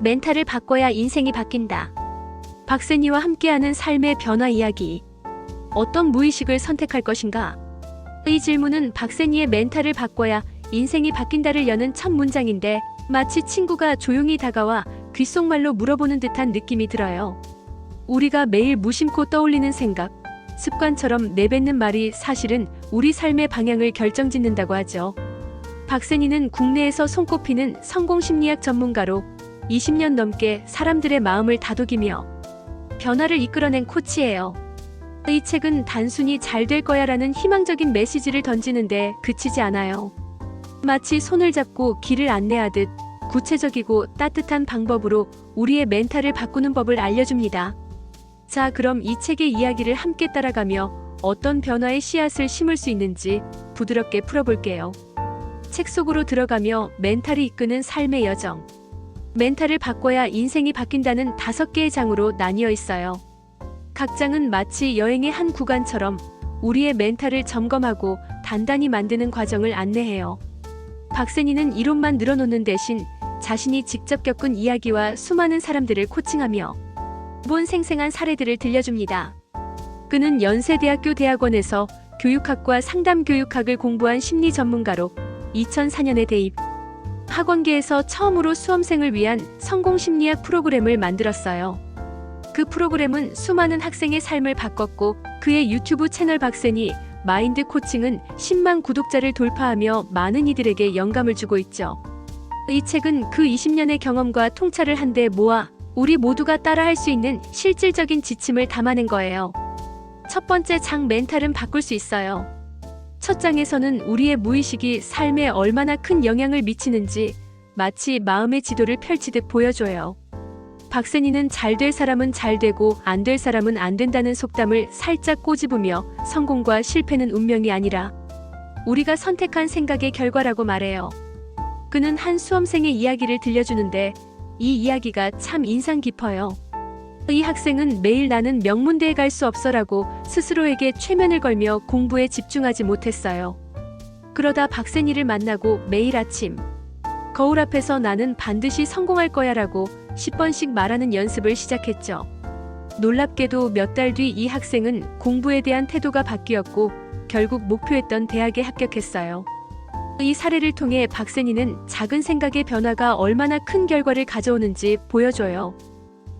멘탈을 바꿔야 인생이 바뀐다. 박세니와 함께하는 삶의 변화 이야기. 어떤 무의식을 선택할 것인가? 이 질문은 박세니의 멘탈을 바꿔야 인생이 바뀐다를 여는 첫 문장인데 마치 친구가 조용히 다가와 귓속말로 물어보는 듯한 느낌이 들어요. 우리가 매일 무심코 떠올리는 생각, 습관처럼 내뱉는 말이 사실은 우리 삶의 방향을 결정짓는다고 하죠. 박세니는 국내에서 손꼽히는 성공심리학 전문가로 20년 넘게 사람들의 마음을 다독이며 변화를 이끌어낸 코치예요. 이 책은 단순히 잘 될 거야 라는 희망적인 메시지를 던지는데 그치지 않아요. 마치 손을 잡고 길을 안내하듯 구체적이고 따뜻한 방법으로 우리의 멘탈을 바꾸는 법을 알려줍니다. 자, 그럼 이 책의 이야기를 함께 따라가며 어떤 변화의 씨앗을 심을 수 있는지 부드럽게 풀어볼게요. 책 속으로 들어가며 멘탈이 이끄는 삶의 여정. 멘탈을 바꿔야 인생이 바뀐다는 5개의 장으로 나뉘어 있어요. 각 장은 마치 여행의 한 구간처럼 우리의 멘탈을 점검하고 단단히 만드는 과정을 안내해요. 박세니는 이론만 늘어놓는 대신 자신이 직접 겪은 이야기와 수많은 사람들을 코칭하며 본 생생한 사례들을 들려줍니다. 그는 연세대학교 대학원에서 교육학과 상담교육학을 공부한 심리 전문가로 2004년에 대입, 학원계에서 처음으로 수험생을 위한 성공심리학 프로그램을 만들었어요. 그 프로그램은 수많은 학생의 삶을 바꿨고 그의 유튜브 채널 박세니 마인드 코칭은 10만 구독자를 돌파하며 많은 이들에게 영감을 주고 있죠. 이 책은 그 20년의 경험과 통찰을 한데 모아 우리 모두가 따라할 수 있는 실질적인 지침을 담아낸 거예요. 첫 번째 장, 멘탈은 바꿀 수 있어요. 첫 장에서는 우리의 무의식이 삶에 얼마나 큰 영향을 미치는지 마치 마음의 지도를 펼치듯 보여줘요. 박세니는 잘 될 사람은 잘 되고 안 될 사람은 안 된다는 속담을 살짝 꼬집으며 성공과 실패는 운명이 아니라 우리가 선택한 생각의 결과라고 말해요. 그는 한 수험생의 이야기를 들려주는데 이 이야기가 참 인상 깊어요. 이 학생은 매일 나는 명문대에 갈 수 없어라고 스스로에게 최면을 걸며 공부에 집중하지 못했어요. 그러다 박세니를 만나고 매일 아침 거울 앞에서 나는 반드시 성공할 거야라고 10번씩 말하는 연습을 시작했죠. 놀랍게도 몇 달 뒤 이 학생은 공부에 대한 태도가 바뀌었고 결국 목표했던 대학에 합격했어요. 이 사례를 통해 박세니는 작은 생각의 변화가 얼마나 큰 결과를 가져오는지 보여줘요.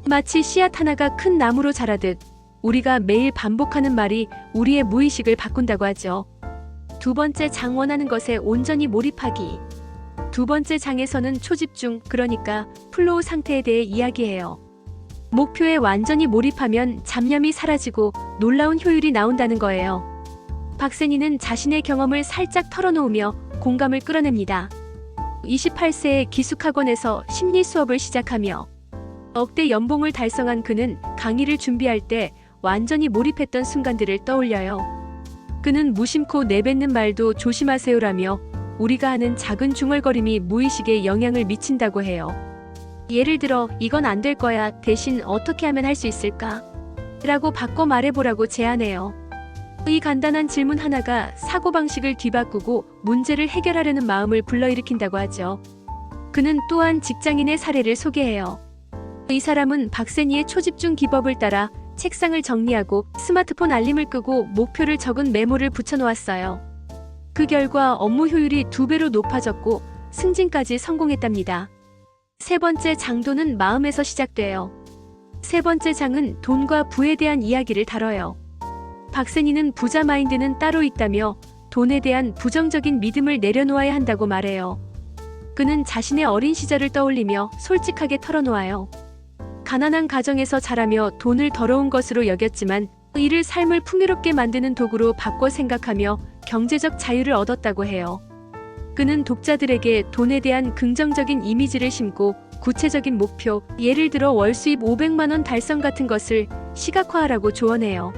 마치 씨앗 하나가 큰 나무로 자라듯 우리가 매일 반복하는 말이 우리의 무의식을 바꾼다고 하죠. 두 번째 장, 원하는 것에 온전히 몰입하기. 두 번째 장에서는 초집중, 그러니까 플로우 상태에 대해 이야기해요. 목표에 완전히 몰입하면 잡념이 사라지고 놀라운 효율이 나온다는 거예요. 박세니는 자신의 경험을 살짝 털어놓으며 공감을 끌어냅니다. 28세에 기숙학원에서 심리 수업을 시작하며 억대 연봉을 달성한 그는 강의를 준비할 때 완전히 몰입했던 순간들을 떠올려요. 그는 무심코 내뱉는 말도 조심하세요라며 우리가 하는 작은 중얼거림이 무의식에 영향을 미친다고 해요. 예를 들어 이건 안 될 거야 대신 어떻게 하면 할 수 있을까? 라고 바꿔 말해보라고 제안해요. 이 간단한 질문 하나가 사고방식을 뒤바꾸고 문제를 해결하려는 마음을 불러일으킨다고 하죠. 그는 또한 직장인의 사례를 소개해요. 이 사람은 박세니의 초집중 기법을 따라 책상을 정리하고 스마트폰 알림을 끄고 목표를 적은 메모를 붙여놓았어요. 그 결과 업무 효율이 2배로 높아졌고 승진까지 성공했답니다. 세 번째 장도는 마음에서 시작돼요. 세 번째 장은 돈과 부에 대한 이야기를 다뤄요. 박세니는 부자 마인드는 따로 있다며 돈에 대한 부정적인 믿음을 내려놓아야 한다고 말해요. 그는 자신의 어린 시절을 떠올리며 솔직하게 털어놓아요. 가난한 가정에서 자라며 돈을 더러운 것으로 여겼지만 이를 삶을 풍요롭게 만드는 도구로 바꿔 생각하며 경제적 자유를 얻었다고 해요. 그는 독자들에게 돈에 대한 긍정적인 이미지를 심고 구체적인 목표, 예를 들어 월 수입 500만 원 달성 같은 것을 시각화하라고 조언해요.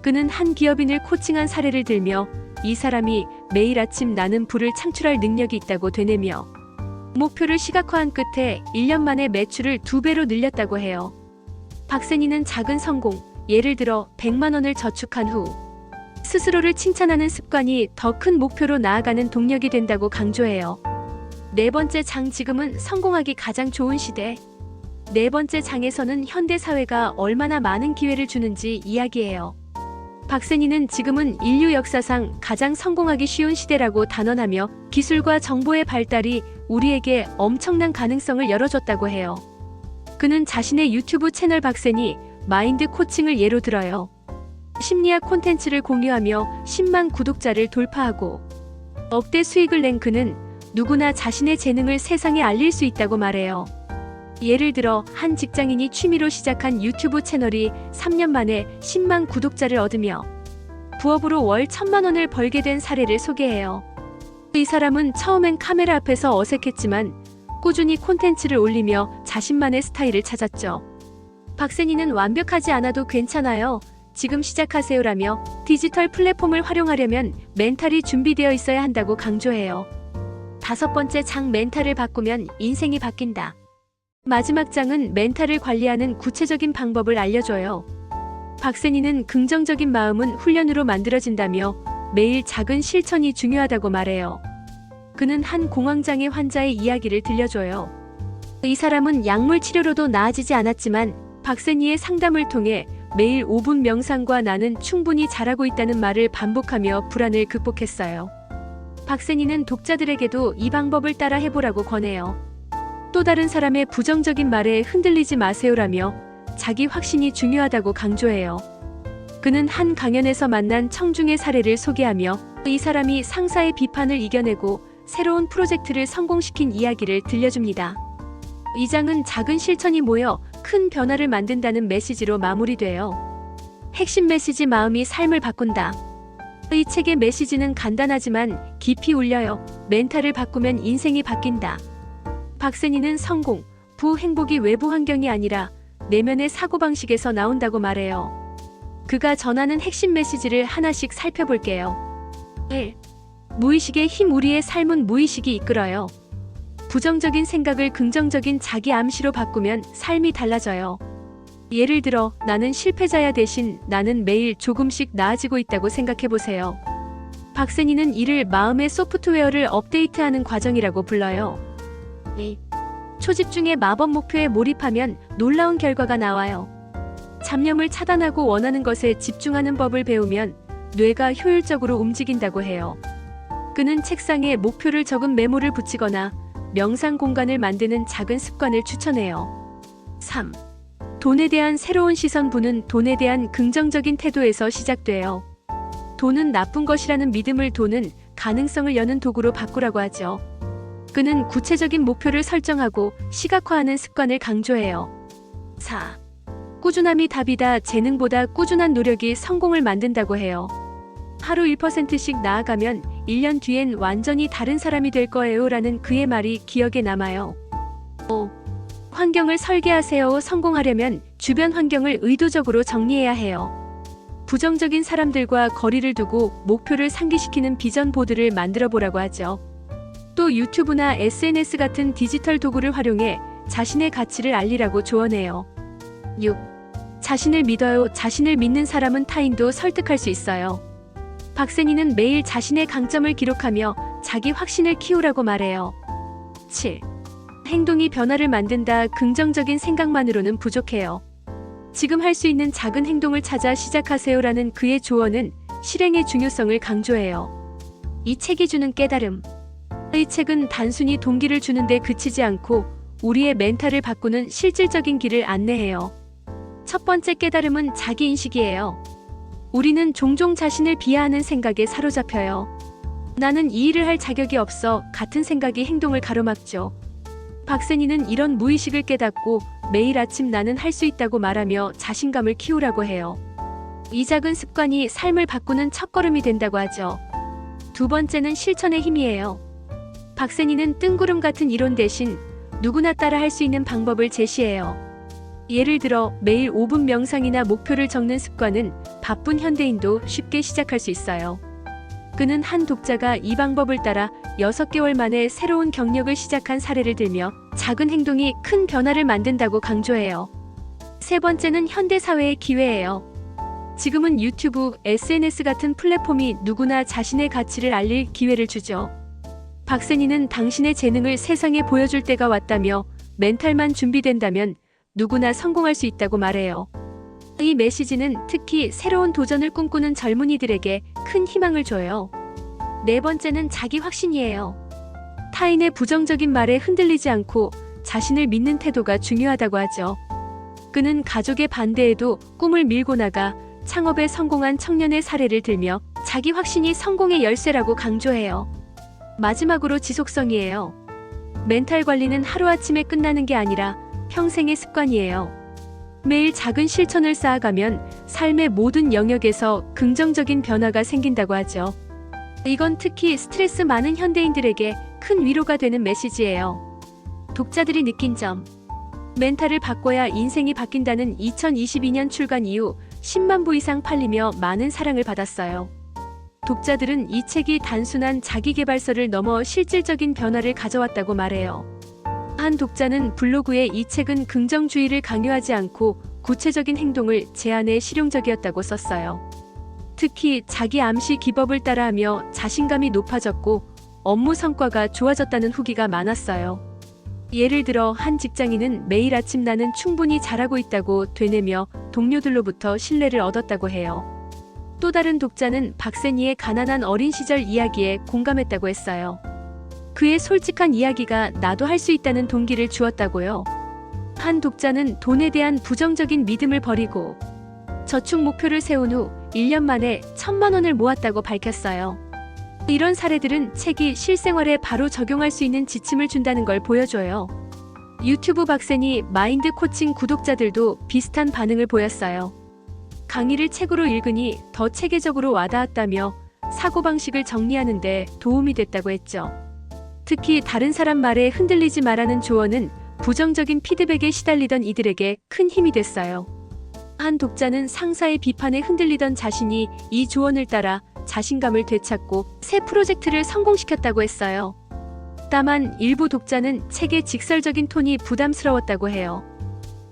그는 한 기업인을 코칭한 사례를 들며 이 사람이 매일 아침 나는 부를 창출할 능력이 있다고 되뇌며 목표를 시각화한 끝에 1년 만에 매출을 2배로 늘렸다고 해요. 박세니는 작은 성공, 예를 들어 100만 원을 저축한 후 스스로를 칭찬하는 습관이 더 큰 목표로 나아가는 동력이 된다고 강조해요. 네 번째 장, 지금은 성공하기 가장 좋은 시대. 네 번째 장에서는 현대 사회가 얼마나 많은 기회를 주는지 이야기해요. 박세니는 지금은 인류 역사상 가장 성공하기 쉬운 시대라고 단언하며 기술과 정보의 발달이 우리에게 엄청난 가능성을 열어줬다고 해요. 그는 자신의 유튜브 채널 박세니 마인드 코칭을 예로 들어요. 심리학 콘텐츠를 공유하며 10만 구독자를 돌파하고 억대 수익을 낸 그는 누구나 자신의 재능을 세상에 알릴 수 있다고 말해요. 예를 들어 한 직장인이 취미로 시작한 유튜브 채널이 3년 만에 10만 구독자를 얻으며 부업으로 월 1,000만 원을 벌게 된 사례를 소개해요. 이 사람은 처음엔 카메라 앞에서 어색했지만 꾸준히 콘텐츠를 올리며 자신만의 스타일을 찾았죠. 박세니는 완벽하지 않아도 괜찮아요. 지금 시작하세요라며 디지털 플랫폼을 활용하려면 멘탈이 준비되어 있어야 한다고 강조해요. 다섯 번째 장 멘탈을 바꾸면 인생이 바뀐다. 마지막 장은 멘탈을 관리하는 구체적인 방법을 알려줘요. 박세니는 긍정적인 마음은 훈련으로 만들어진다며 매일 작은 실천이 중요하다고 말해요. 그는 한 공황장애 환자의 이야기를 들려줘요. 이 사람은 약물 치료로도 나아지지 않았지만 박세니의 상담을 통해 매일 5분 명상과 나는 충분히 잘하고 있다는 말을 반복하며 불안을 극복했어요. 박세니는 독자들에게도 이 방법을 따라 해보라고 권해요. 또 다른 사람의 부정적인 말에 흔들리지 마세요라며 자기 확신이 중요하다고 강조해요. 그는 한 강연에서 만난 청중의 사례를 소개하며 이 사람이 상사의 비판을 이겨내고 새로운 프로젝트를 성공시킨 이야기를 들려줍니다. 이 장은 작은 실천이 모여 큰 변화를 만든다는 메시지로 마무리돼요. 핵심 메시지 마음이 삶을 바꾼다. 이 책의 메시지는 간단하지만 깊이 울려요. 멘탈을 바꾸면 인생이 바뀐다. 박세니는 성공, 행복이 외부 환경이 아니라 내면의 사고방식에서 나온다고 말해요. 그가 전하는 핵심 메시지를 하나씩 살펴볼게요. 1. 무의식의 힘. 우리의 삶은 무의식이 이끌어요. 부정적인 생각을 긍정적인 자기 암시로 바꾸면 삶이 달라져요. 예를 들어 나는 실패자야 대신 나는 매일 조금씩 나아지고 있다고 생각해보세요. 박세니는 이를 마음의 소프트웨어를 업데이트하는 과정이라고 불러요. 2. 초집중의 마법. 목표에 몰입하면 놀라운 결과가 나와요. 잡념을 차단하고 원하는 것에 집중하는 법을 배우면 뇌가 효율적으로 움직인다고 해요. 그는 책상에 목표를 적은 메모를 붙이거나 명상 공간을 만드는 작은 습관을 추천해요. 3. 돈에 대한 새로운 시선. 부는 돈에 대한 긍정적인 태도에서 시작돼요. 돈은 나쁜 것이라는 믿음을 돈은 가능성을 여는 도구로 바꾸라고 하죠. 그는 구체적인 목표를 설정하고 시각화하는 습관을 강조해요. 4. 꾸준함이 답이다. 재능보다 꾸준한 노력이 성공을 만든다고 해요. 하루 1%씩 나아가면 1년 뒤엔 완전히 다른 사람이 될 거예요 라는 그의 말이 기억에 남아요. 5. 환경을 설계하세요. 성공하려면 주변 환경을 의도적으로 정리해야 해요. 부정적인 사람들과 거리를 두고 목표를 상기시키는 비전 보드를 만들어 보라고 하죠. 또 유튜브나 SNS 같은 디지털 도구를 활용해 자신의 가치를 알리라고 조언해요. 6. 자신을 믿어요. 자신을 믿는 사람은 타인도 설득할 수 있어요. 박세니는 매일 자신의 강점을 기록하며 자기 확신을 키우라고 말해요. 7. 행동이 변화를 만든다. 긍정적인 생각만으로는 부족해요. 지금 할 수 있는 작은 행동을 찾아 시작하세요라는 그의 조언은 실행의 중요성을 강조해요. 이 책이 주는 깨달음. 이 책은 단순히 동기를 주는데 그치지 않고 우리의 멘탈을 바꾸는 실질적인 길을 안내해요. 첫 번째 깨달음은 자기인식이에요. 우리는 종종 자신을 비하하는 생각에 사로잡혀요. 나는 이 일을 할 자격이 없어 같은 생각이 행동을 가로막죠. 박세니는 이런 무의식을 깨닫고 매일 아침 나는 할 수 있다고 말하며 자신감을 키우라고 해요. 이 작은 습관이 삶을 바꾸는 첫걸음이 된다고 하죠. 두 번째는 실천의 힘이에요. 박세니는 뜬구름 같은 이론 대신 누구나 따라 할 수 있는 방법을 제시해요. 예를 들어 매일 5분 명상이나 목표를 적는 습관은 바쁜 현대인도 쉽게 시작할 수 있어요. 그는 한 독자가 이 방법을 따라 6개월 만에 새로운 경력을 시작한 사례를 들며 작은 행동이 큰 변화를 만든다고 강조해요. 세 번째는 현대사회의 기회예요. 지금은 유튜브, SNS 같은 플랫폼이 누구나 자신의 가치를 알릴 기회를 주죠. 박세니는 당신의 재능을 세상에 보여줄 때가 왔다며 멘탈만 준비된다면 누구나 성공할 수 있다고 말해요. 이 메시지는 특히 새로운 도전을 꿈꾸는 젊은이들에게 큰 희망을 줘요. 네 번째는 자기 확신이에요. 타인의 부정적인 말에 흔들리지 않고 자신을 믿는 태도가 중요하다고 하죠. 그는 가족의 반대에도 꿈을 밀고 나가 창업에 성공한 청년의 사례를 들며 자기 확신이 성공의 열쇠라고 강조해요. 마지막으로 지속성이에요. 멘탈 관리는 하루아침에 끝나는 게 아니라 평생의 습관이에요. 매일 작은 실천을 쌓아가면 삶의 모든 영역에서 긍정적인 변화가 생긴다고 하죠. 이건 특히 스트레스 많은 현대인들에게 큰 위로가 되는 메시지예요. 독자들이 느낀 점. 멘탈을 바꿔야 인생이 바뀐다는 2022년 출간 이후 10만 부 이상 팔리며 많은 사랑을 받았어요. 독자들은 이 책이 단순한 자기계발서를 넘어 실질적인 변화를 가져왔다고 말해요. 한 독자는 블로그에 이 책은 긍정주의를 강요하지 않고 구체적인 행동을 제안해 실용적이었다고 썼어요. 특히 자기 암시 기법을 따라하며 자신감이 높아졌고 업무 성과가 좋아졌다는 후기가 많았어요. 예를 들어 한 직장인은 매일 아침 나는 충분히 잘하고 있다고 되뇌며 동료들로부터 신뢰를 얻었다고 해요. 또 다른 독자는 박세니의 가난한 어린 시절 이야기에 공감했다고 했어요. 그의 솔직한 이야기가 나도 할 수 있다는 동기를 주었다고요. 한 독자는 돈에 대한 부정적인 믿음을 버리고 저축 목표를 세운 후 1년 만에 1,000만 원을 모았다고 밝혔어요. 이런 사례들은 책이 실생활에 바로 적용할 수 있는 지침을 준다는 걸 보여줘요. 유튜브 박세니 마인드 코칭 구독자들도 비슷한 반응을 보였어요. 강의를 책으로 읽으니 더 체계적으로 와닿았다며 사고방식을 정리하는 데 도움이 됐다고 했죠. 특히 다른 사람 말에 흔들리지 말라는 조언은 부정적인 피드백에 시달리던 이들에게 큰 힘이 됐어요. 한 독자는 상사의 비판에 흔들리던 자신이 이 조언을 따라 자신감을 되찾고 새 프로젝트를 성공시켰다고 했어요. 다만 일부 독자는 책의 직설적인 톤이 부담스러웠다고 해요.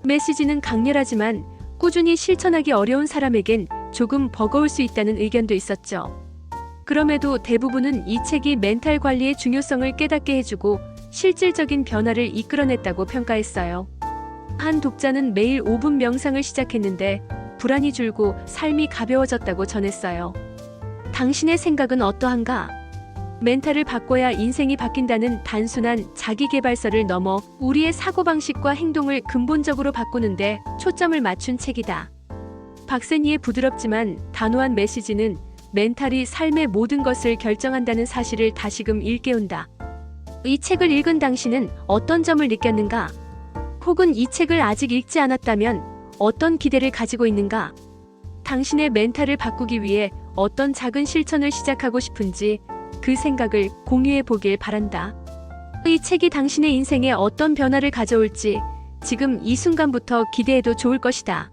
메시지는 강렬하지만 꾸준히 실천하기 어려운 사람에겐 조금 버거울 수 있다는 의견도 있었죠. 그럼에도 대부분은 이 책이 멘탈 관리의 중요성을 깨닫게 해주고 실질적인 변화를 이끌어냈다고 평가했어요. 한 독자는 매일 5분 명상을 시작했는데 불안이 줄고 삶이 가벼워졌다고 전했어요. 당신의 생각은 어떠한가? 멘탈을 바꿔야 인생이 바뀐다는 단순한 자기계발서를 넘어 우리의 사고방식과 행동을 근본적으로 바꾸는데 초점을 맞춘 책이다. 박세니의 부드럽지만 단호한 메시지는 멘탈이 삶의 모든 것을 결정한다는 사실을 다시금 일깨운다. 이 책을 읽은 당신은 어떤 점을 느꼈는가? 혹은 이 책을 아직 읽지 않았다면 어떤 기대를 가지고 있는가? 당신의 멘탈을 바꾸기 위해 어떤 작은 실천을 시작하고 싶은지 그 생각을 공유해 보길 바란다. 이 책이 당신의 인생에 어떤 변화를 가져올지 지금 이 순간부터 기대해도 좋을 것이다.